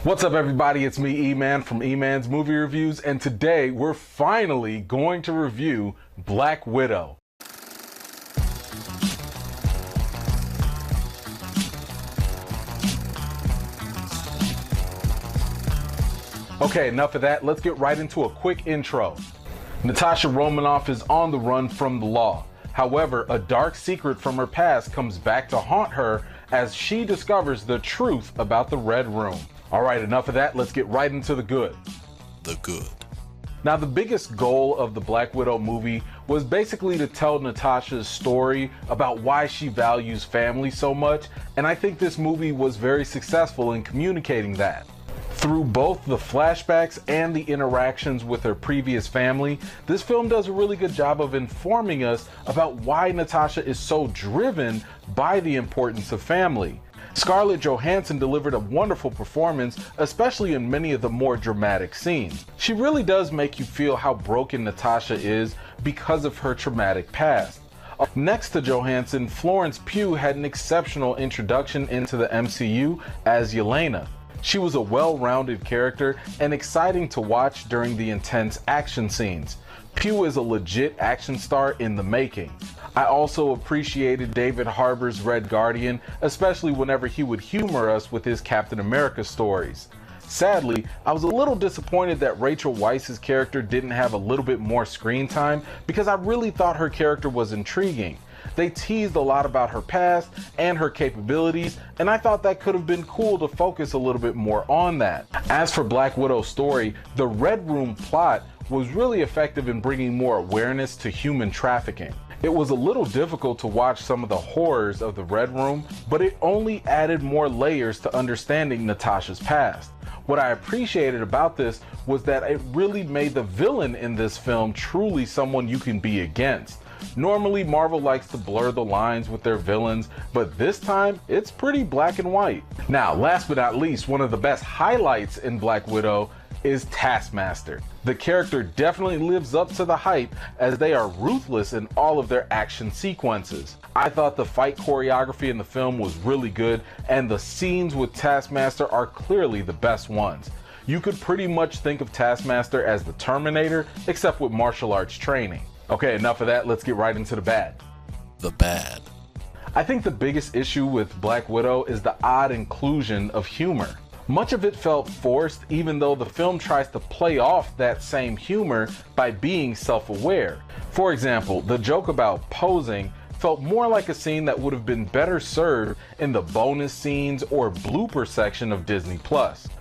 What's up, everybody? It's me, E-Man from E-Man's Movie Reviews, and today we're finally going to review Black Widow. Okay, enough of that. Let's get right into a quick intro. Natasha Romanoff is on the run from the law. However, a dark secret from her past comes back to haunt her as she discovers the truth about the Red Room. All right, enough of that. Let's get right into the good. The good. Now, the biggest goal of the Black Widow movie was basically to tell Natasha's story about why she values family so much, and I think this movie was very successful in communicating that. Through both the flashbacks and the interactions with her previous family, this film does a really good job of informing us about why Natasha is so driven by the importance of family. Scarlett Johansson delivered a wonderful performance, especially in many of the more dramatic scenes. She really does make you feel how broken Natasha is because of her traumatic past. Next to Johansson, Florence Pugh had an exceptional introduction into the MCU as Yelena. She was a well-rounded character and exciting to watch during the intense action scenes. Pugh is a legit action star in the making. I also appreciated David Harbour's Red Guardian, especially whenever he would humor us with his Captain America stories. Sadly, I was a little disappointed that Rachel Weisz's character didn't have a little bit more screen time because I really thought her character was intriguing. They teased a lot about her past and her capabilities, and I thought that could have been cool to focus a little bit more on that. As for Black Widow's story, the Red Room plot was really effective in bringing more awareness to human trafficking. It was a little difficult to watch some of the horrors of the Red Room, but it only added more layers to understanding Natasha's past. What I appreciated about this was that it really made the villain in this film truly someone you can be against. Normally, Marvel likes to blur the lines with their villains, but this time, it's pretty black and white. Now, last but not least, one of the best highlights in Black Widow is Taskmaster. The character definitely lives up to the hype as they are ruthless in all of their action sequences. I thought the fight choreography in the film was really good, and the scenes with Taskmaster are clearly the best ones. You could pretty much think of Taskmaster as the Terminator, except with martial arts training. Okay, enough of that, let's get right into the bad. The bad. I think the biggest issue with Black Widow is the odd inclusion of humor. Much of it felt forced, even though the film tries to play off that same humor by being self-aware. For example, the joke about posing felt more like a scene that would have been better served in the bonus scenes or blooper section of Disney+.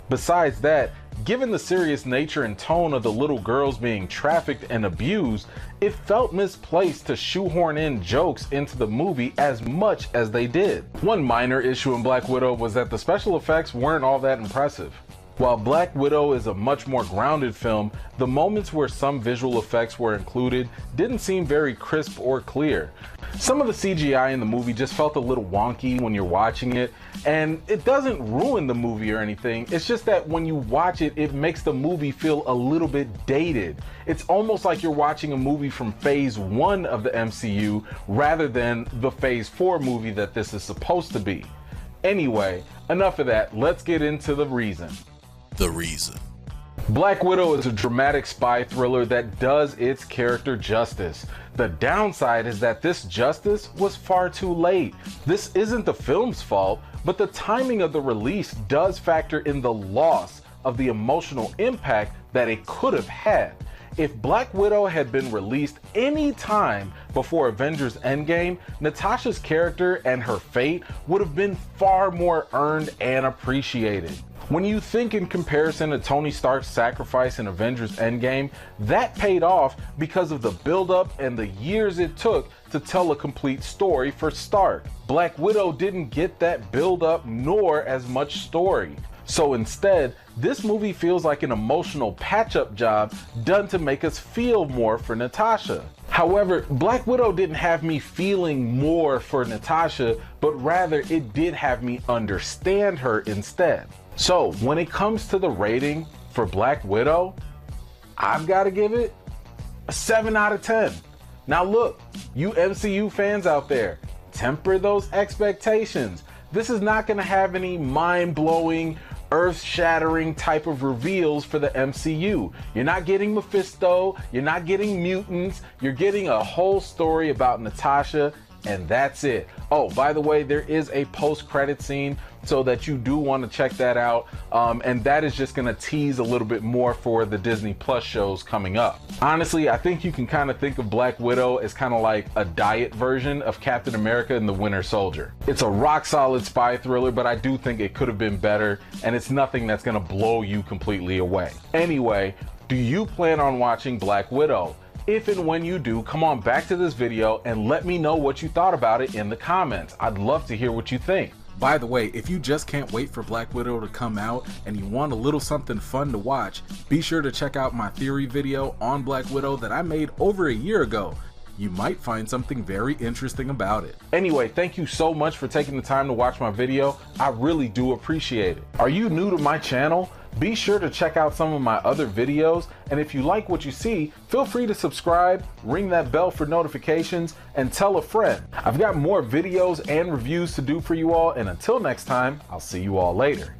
Besides that, given the serious nature and tone of the little girls being trafficked and abused, it felt misplaced to shoehorn in jokes into the movie as much as they did. One minor issue in Black Widow was that the special effects weren't all that impressive. While Black Widow is a much more grounded film, the moments where some visual effects were included didn't seem very crisp or clear. Some of the CGI in the movie just felt a little wonky when you're watching it, and it doesn't ruin the movie or anything. It's just that when you watch it, it makes the movie feel a little bit dated. It's almost like you're watching a movie from Phase 1 of the MCU rather than the Phase 4 movie that this is supposed to be. Anyway, enough of that. Let's get into the reason. The reason. Black Widow is a dramatic spy thriller that does its character justice. The downside is that this justice was far too late. This isn't the film's fault, but the timing of the release does factor in the loss of the emotional impact that it could have had. If Black Widow had been released any time before Avengers Endgame, Natasha's character and her fate would have been far more earned and appreciated. When you think in comparison to Tony Stark's sacrifice in Avengers Endgame, that paid off because of the build-up and the years it took to tell a complete story for Stark. Black Widow didn't get that build-up nor as much story. So instead, this movie feels like an emotional patch-up job done to make us feel more for Natasha. However, Black Widow didn't have me feeling more for Natasha, but rather it did have me understand her instead. So when it comes to the rating for Black Widow, I've got to give it a 7 out of 10. Now look, you MCU fans out there, temper those expectations. This is not going to have any mind-blowing earth-shattering type of reveals for the MCU. You're not getting Mephisto, you're not getting mutants, you're getting a whole story about Natasha, and that's it. Oh, by the way, there is a post-credit scene, so that you do want to check that out, and that is just gonna tease a little bit more for the Disney Plus shows coming up. Honestly, I think you can kind of think of Black Widow as kind of like a diet version of Captain America and the Winter Soldier. It's a rock-solid spy thriller, but I do think it could have been better, and it's nothing that's gonna blow you completely away. Anyway, do you plan on watching Black Widow? If and when you do, come on back to this video and let me know what you thought about it in the comments. I'd love to hear what you think. By the way, if you just can't wait for Black Widow to come out and you want a little something fun to watch, be sure to check out my theory video on Black Widow that I made over a year ago. You might find something very interesting about it. Anyway, thank you so much for taking the time to watch my video. I really do appreciate it. Are you new to my channel? Be sure to check out some of my other videos, and if you like what you see, feel free to subscribe, ring that bell for notifications, and tell a friend. I've got more videos and reviews to do for you all, and until next time, I'll see you all later.